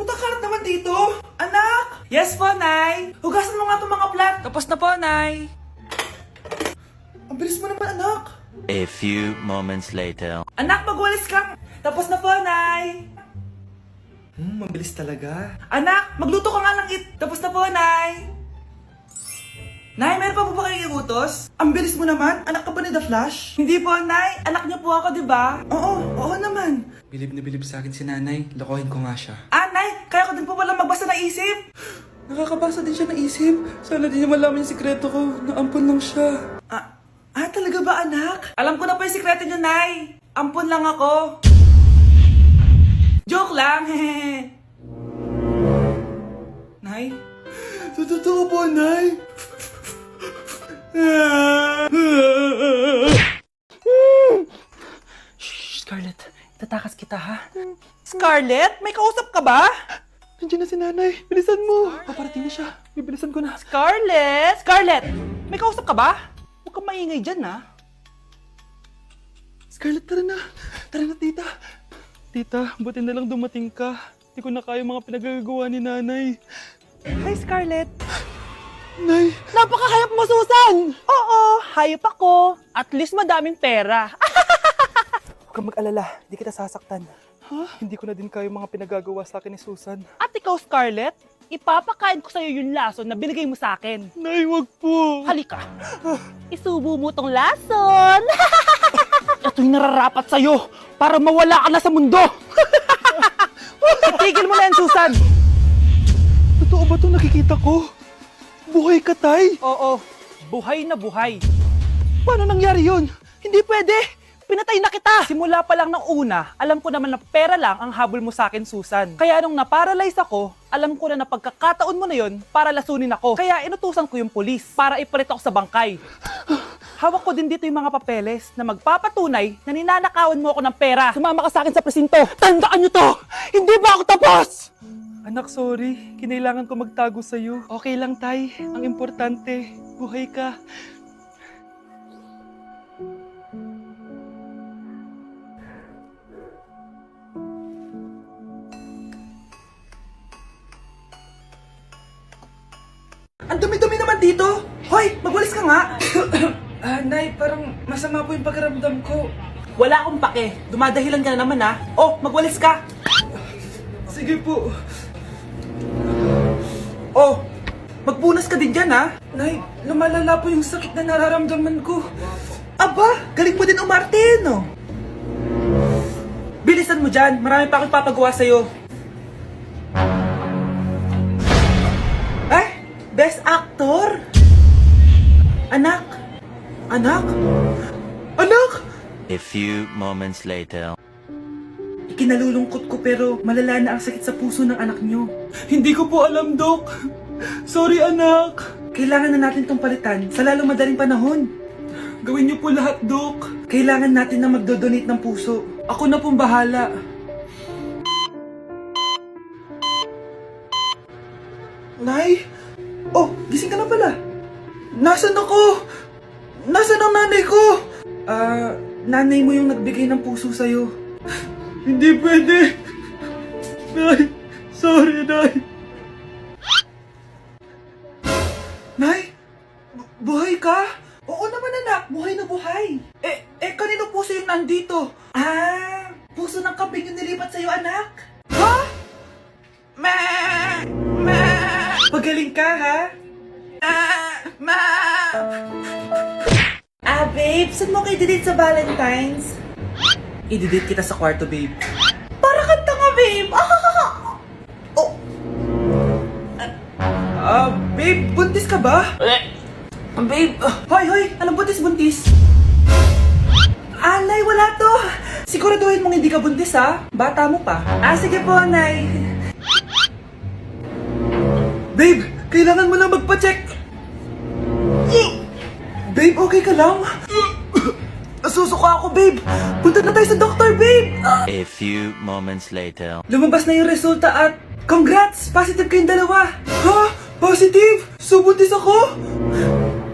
Matakalat naman dito. Anak! Yes po, Nay. Hugasan mo nga itong mga plat. Tapos na po, Nay. Ang bilis mo naman, anak. A few moments later. Anak, magwalis ka. Tapos na po, Nay. Mabilis talaga. Anak, magluto ka nga ng Tapos na po, Nay. Nay, meron pa po ba kayong iutos? Ang bilis mo naman. Anak ka ba ni The Flash? Hindi po, Nay. Anak niya po ako, di ba? Oo naman. Bilib na bilib sa akin si Nanay. Lokohin ko nga siya. Nay, kaya ko din po pala magbasa ng isip. Nakakabasa din siya ng isip. Sana din niya malaman yung sikreto ko. Naampon lang siya. Talaga ba, anak? Alam ko na po yung sikreto niyo, Nay. Ampon lang ako. Joke lang, hehe. Nay? Totoo po, Nay. Shh, Scarlett. Itatakas kita, ha? Scarlett? May kausap ka ba? Nandiyan na si Nanay. Bilisan mo. Paparating na siya. Bibilisan ko na. Scarlett! Scarlett! May kausap ka ba? Huwag kang maingay dyan, ha? Scarlett, tara na. Tara na, tita. Tita, buti na lang dumating ka. Hindi ko na kaya mga pinagagawa ni Nanay. Hi, Scarlett. Nay. Napakahayap mo, Susan! Oo, hayop ako. At least madaming pera. Huwag kang mag-alala. Hindi kita sasaktan. Hindi ko na din kaya mga pinagagawa sa akin ni Susan. At ikaw, Scarlett, ipapakain ko sa'yo yung lason na binigay mo sa akin. Nay, wag po. Halika. Isubo mo tong lason. Ito'y nararapat sa'yo para mawala ka na sa mundo. Tigil mo na yan, Susan. Totoo ba itong nakikita ko? Buhay ka, Tay? Oo, buhay na buhay. Paano nangyari yun? Hindi pwede. Pinatay na kita. Simula pa lang ng una, alam ko naman na pera lang ang habol mo sa akin, Susan. Kaya nung naparalyze ako, alam ko na pagkakataon mo na yun para lasunin ako. Kaya inutusan ko yung polis para ipalit ako sa bangkay. Hawak ko din dito yung mga papeles na magpapatunay na ninanakawan mo ako ng pera. Sumama ka sa akin sa presinto. Tandaan nyo to! Hindi ba ako tapos? Anak, sorry. Kinailangan ko magtago sa'yo. Okay lang, Tay. Ang importante, buhay ka. Ang dumi-dumi naman dito! Hoy! Magwalis ka nga! Nay, parang masama po yung pakiramdam ko. Wala akong pake. Dumadahilan ka na naman, ha? Oh, magwalis ka! Sige po. Oh, magpunas ka din dyan, ha? Nay, lumalala po yung sakit na nararamdaman ko. Aba, galing mo din umarte, no? Bilisan mo dyan. Marami pa akong papagawa sa'yo. Best Actor? Anak? Anak? Anak? A few moments later. Ikinalulungkot ko pero malala na ang sakit sa puso ng anak nyo. Hindi ko po alam, Dok. Sorry, anak. Kailangan na natin tong palitan sa lalong madaling panahon. Gawin niyo po lahat, Dok. Kailangan natin na magdodonate ng puso. Ako na pong bahala. Nay? Oh, gising ka na pala. Nasaan ako? Nasaan ang nanay ko? Nanay mo yung nagbigay ng puso sa'yo. Hindi pwede. Nay, sorry, Nay. Nay? Buhay ka? Oo naman, anak. Buhay na buhay. Kanino puso yung nandito? Puso ng kambing yung nilipat sa'yo, anak. Ha? Pagaling ka, ha? Babe, saan mo kayo delete sa Valentine's? I-delete kita sa kwarto, babe. Para kanta nga, babe! Oh! Babe, buntis ka ba? Babe, hoy! Anong buntis? Nay, wala to! Siguraduhin mong hindi ka buntis, ha? Bata mo pa. Sige po, Nay. Babe, kailangan mo lang magpa-check. Babe, okay ka lang? Nasusuka ako, babe. Punta na tayo sa doktor, babe. A few moments later. Lumabas na yung resulta at congrats! Positive kayong dalawa. Ha? Positive? So buntis ako?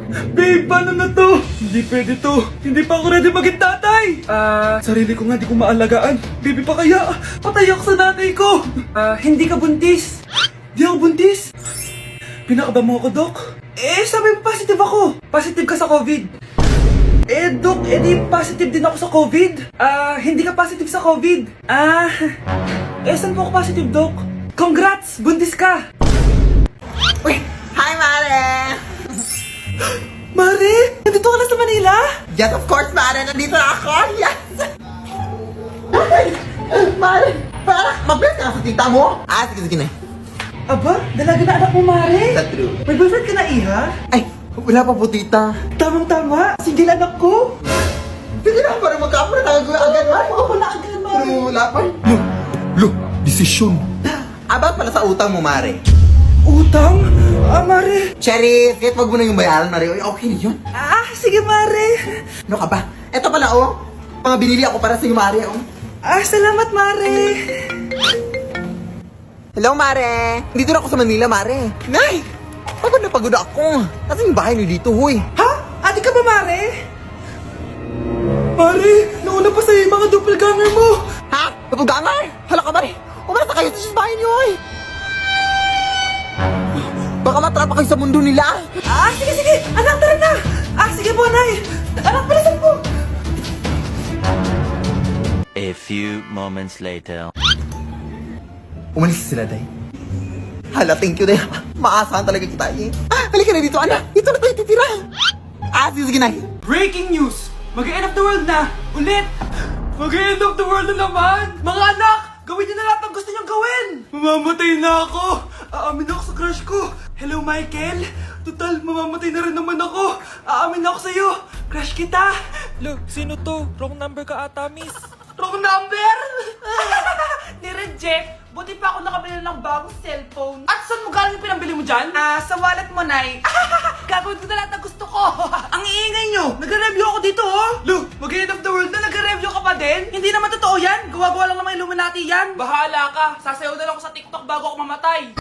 Babe, paano na to? Hindi pwede to. Hindi pa ako ready maging tatay. Sarili ko nga di ko maalagaan. Baby pa kaya? Patay ako sa nanay ko. Hindi ka buntis. Di ako buntis. Pinakaba mo ako, Dok? Sabi mo positive ako. Positive ka sa COVID. Dok, di positive din ako sa COVID. Hindi ka positive sa COVID. Saan po ako positive, Dok? Congrats! Buntis ka! Uy! Hi, Mare! Mare! Nandito ka na sa Manila? Yes, of course, Mare! Nandito na ako! Yes! Mare! Para mag-bless ka sa tita mo? Sige na. Aba, dalaga na anak mo, Mare. That's true. May boyfriend ka na, Iha? Ay, wala pa po, tita. Tamang-tama, single anak ko. Sige na, para magkapura tayo agad, Mare. Oo, wala agad, Mare. Pero wala pa. Lo, desisyon. About pala sa utang mo, Mare. Utang? Mare. Cherry, kahit wag mo na yung bayaran, Mare. Okay na yun. Sige, Mare. Ano ka ba? Eto pala, mga binili ako para sa iyo, Mare, Salamat, Mare. Hello, Mare! Dito na ako sa Manila, Mare. Nay! Pagod na pagod ako. Nasaan yung bahay niyo dito, huy? Ha? Ate ka ba, Mare? Mare, nauna pa sa'yo yung mga doppelganger mo. Ha? Napugangar? Hala ka, Mare! Umarata kayo sa bahay niyo, huy! Baka matrapa kayo sa mundo nila. Sige. Anak, tara na. Sige po, Nay. Anak, palasan po. A few moments later. Umalis sila, Day. Hala, thank you, Day. Maasahan talaga kita, eh. Halika na dito, anak. Dito na tayo titira. Sige, Nay. Breaking news! Mag-end of the world na! Ulit! Mag-end of the world na naman! Mga anak! Gawin niyo na lahat ng gusto niyong gawin! Mamamatay na ako! Aamin ako sa crush ko! Hello, Michael! Total, mamamatay na rin naman ako! Aamin ako sa'yo! Crush kita! Look, sino to? Wrong number ka ata, miss. Wrong number! Ni-reject! Buti pa ako nakabili ng bagong cellphone. At saan mo galing yung pinambili mo dyan? Sa wallet mo, Nay. Gagawin ko na lahat ng gusto ko. Ang iingay nyo! Nagre-review ako dito, Lu, mag-end of the world na nagre-review ka pa din? Hindi naman totoo yan. Gawa-gawa lang naman Illuminati yan. Bahala ka. Sasayaw na lang ako sa TikTok bago ako mamatay.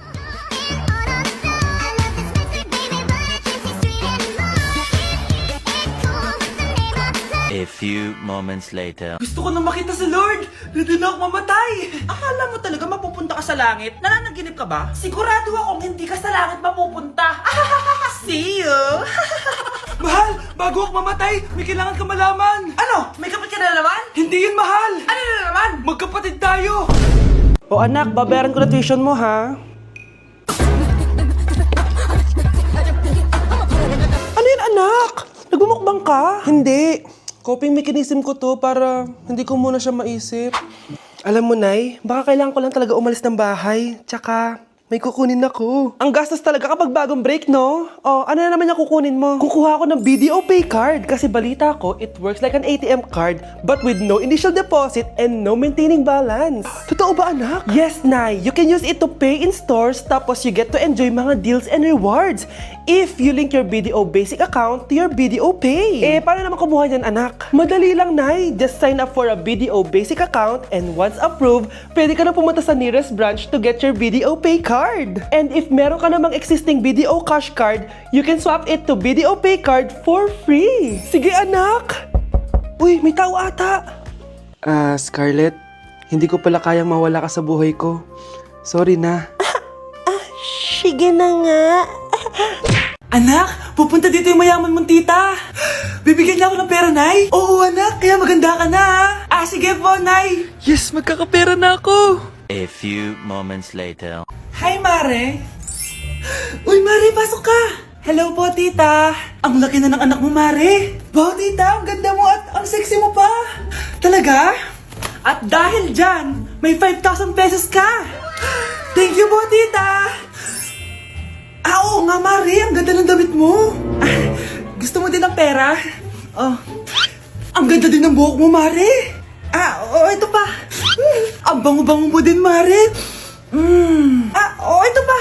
A few moments later. Gusto ko na makita si Lord! Ready na ako mamatay! Akala mo talaga mapupunta ka sa langit? Nananaginip ka ba? Sigurado akong hindi ka sa langit mapupunta! See you! Mahal! Bago ako mamatay, may kailangan ka malaman! Ano? May kapatid ka na naman? Hindi yun, mahal! Ano na naman? Magkapatid tayo! O anak, babayaran ko na tuition mo, ha? Ano yun, anak? Nagmumukbang ka? Hindi. Coping mechanism ko to para hindi ko muna siya maisip. Alam mo, Nay, baka kailangan ko lang talaga umalis ng bahay. Tsaka, may kukunin ako. Ang gastos talaga kapag bagong break, no? Ano na naman yung kukunin mo? Kukuha ako ng BDO Pay card kasi balita ko, it works like an ATM card but with no initial deposit and no maintaining balance. Totoo ba, anak? Yes, Nay. You can use it to pay in stores tapos you get to enjoy mga deals and rewards if you link your BDO Basic account to your BDO Pay. Paano naman kumuha niyan, anak? Madali lang, Nay. Just sign up for a BDO Basic account and once approved, pwede ka na pumunta sa nearest branch to get your BDO Pay card. And if meron ka namang existing BDO Cash card, you can swap it to BDO Pay card for free. Sige, anak! Uy, may tao ata! Scarlett, hindi ko pala kayang mawala ka sa buhay ko. Sorry na. Sige na nga. Anak, pupunta dito yung mayaman mong tita. Bibigyan niya ako ng pera, Nay. Oo, anak, kaya maganda ka na, ha? Sige po, Nay. Yes, magkakapera na ako. A few moments later. Hi, Mare. Uy, Mare, pasok ka. Hello po, tita. Ang laki na ng anak mo, Mare. Wow, tita, ang ganda mo at ang sexy mo pa. Talaga? At dahil dyan, may 5,000 pesos ka. Thank you po, tita. Oo nga, Mare, ang ganda ng damit mo. Gusto mo din ng pera? Ang ganda din ng buhok mo, Mare. Ito pa. Ang bango-bango mo din, Mare. Ito pa.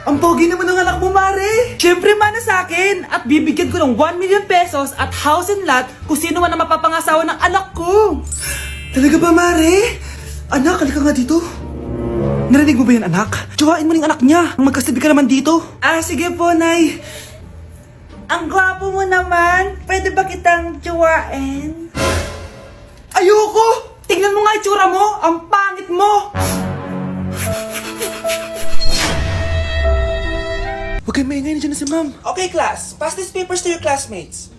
Ang pogi naman ng anak mo, Mare. Siyempre, mana sa akin. At bibigyan ko ng 1 million pesos at house and lot kung sino man ang mapapangasawa ng anak ko. Talaga ba, Mare? Anak, halika nga dito. Narinig mo ba yan, anak? Tsuhain mo ning anak niya. Magkasabi ka naman dito. Sige po, Nay. Ang gwapo mo naman. Pwede ba kitang jowain? Ayoko! Tingnan mo nga itsura mo. Ang pangit mo. Huwag kayong maingay, nandiyan na si ma'am. Okay, class. Pass these papers to your classmates.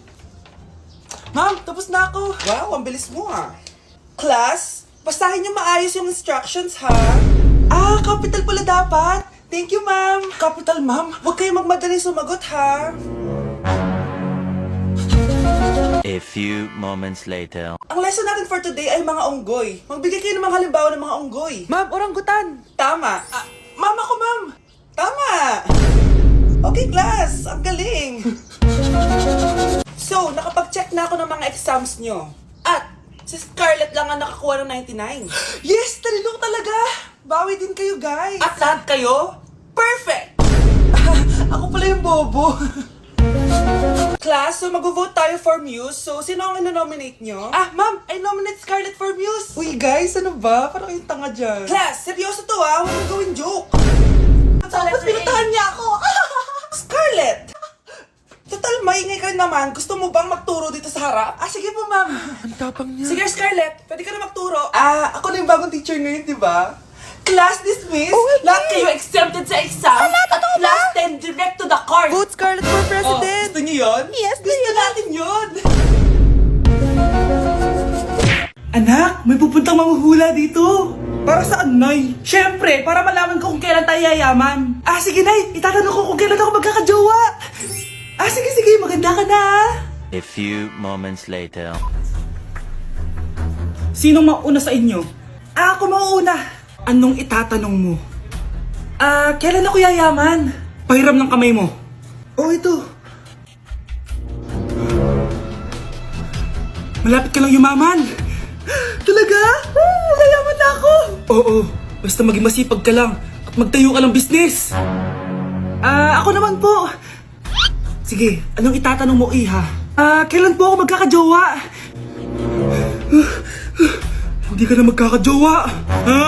Ma'am, tapos na ako. Wow, ang bilis mo ah. Class, basahin niyo maayos yung instructions ha. Ah, capital pala dapat. Thank you, ma'am. Capital, ma'am. Huwag kayong magmadali sumagot ha. A few moments later. Ang lesson natin for today ay mga unggoy. Magbigay kayo ng mga halimbawa ng mga unggoy. Ma'am, oranggutan. Tama. Ma'am ako, ma'am. Tama. Okay, class. Ang galing. So, nakapag-check na ako ng mga exams nyo. At, si Scarlett lang ang nakakuha ng 99. Yes, talino talaga. Bawi din kayo, guys. At lahat kayo? Perfect! Ako pala yung bobo. Class, so mag-vote tayo for Muse. So, sino ang ino-nominate nyo? Ma'am, I nominate Scarlett for Muse. Uy, guys, ano ba? Parang yung tanga dyan. Class, seryoso to ha. Huwag mong gawin joke. Tapos pinuntahan niya ako. Scarlett! Total, maingay ka naman. Gusto mo bang magturo dito sa harap? Sige po, ma'am. Ang tapang niya. Sige, Scarlett. Pwede ka na magturo. Ako na yung bagong teacher ngayon, di ba? Class dismissed. Lahat kayo exempted sa exam. At class 10 direct to the court. Vote Scarlett for president. Gusto niyo yun? Yes, Gusto natin yun. Anak, may pupuntang manghuhula dito. Para saan, Nay? Siyempre, para malaman ko kung kailan tayo yayaman. Sige, Nay. Itatanong ko kung kailan ako magkakajowa. Sige. Maganda ka na. A few moments later. Sinong mauna sa inyo? Ako mauuna. Anong itatanong mo? Kailan ako yayaman? Pahiram ng kamay mo. Ito. Malapit ka lang yumaman. Talaga? Yayaman na ako. Oo, basta maging masipag ka lang at magtayo ka ng business. Ako naman po. Sige, anong itatanong mo, Iha? Kailan po ako magkakajowa? Hindi ka na magkakajowa. Ha?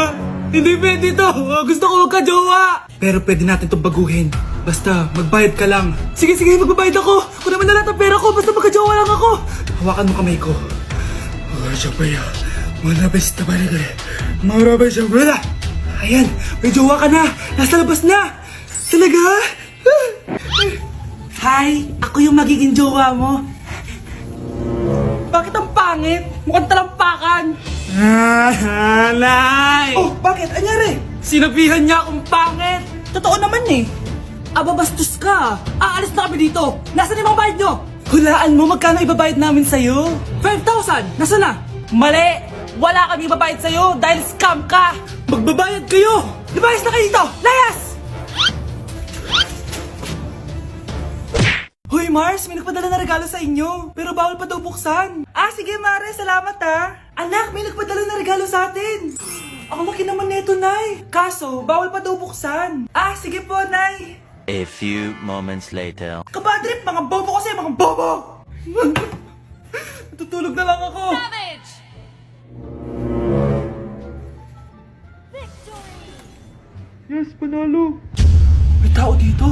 Hindi pwede to. Gusto ko magkajowa. Pero pwede natin itong baguhin. Basta, magbayad ka lang. Sige, magbabayad ako. Kung naman na lahat ang pera ko, basta magkajowa lang ako. Hawakan mo kamay ko. Ayan, may jowa ka na. Nasa labas na. Talaga? Hi, ako yung magiging jowa mo. Bakit ang pangit? Mukhang talampakan. Nay! Bakit? Anyari? Sinabihan niya akong pangit. Totoo naman eh. Bastos ka. Aalis na kami dito. Nasaan yung mga bayad nyo? Hulaan mo magkano ibabayad namin sa'yo? 5,000. Nasaan na? Mali! Wala kami ibabayad sa'yo dahil scam ka! Magbabayad kayo. Lumayas na kayo dito. Layas! Hoy Mars, may nagpadala na regalo sa inyo. Pero bawal pa daw buksan. Sige Mare, salamat ha. Anak, may nagpadala na regalo sa atin. Ang laki naman neto, Nay. Kaso, bawal pa daw buksan. Sige po, Nay. A few moments later. Kabadrip, mga bobo kasi, mga bobo! Tutulog na lang ako. Yes, panalo. May tao dito.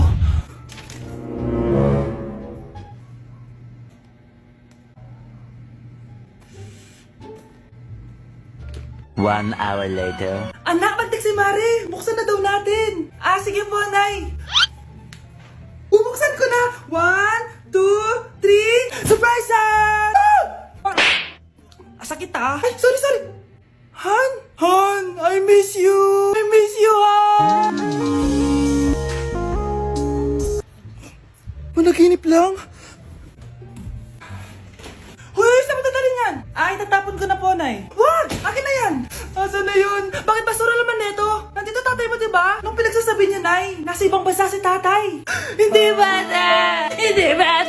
One hour later. Anak, magtik si Mare. Buksan na daw natin. Sige po, Nay. Bubuksan ko na. 1, 2, 3. Surprise! Sakit sorry. Han, I miss you. Han. Managinip lang. Hoy, saan mo dadalhin yan? Itatapon ko na po, Nay. Wag! Akin na yan! Asan na yun? Bakit basura naman neto? Nandito tatay mo, diba? Nung pinagsasabi niya, Nay, nasa ibang bansa si tatay. Hindi ba, Nay? Hindi ba,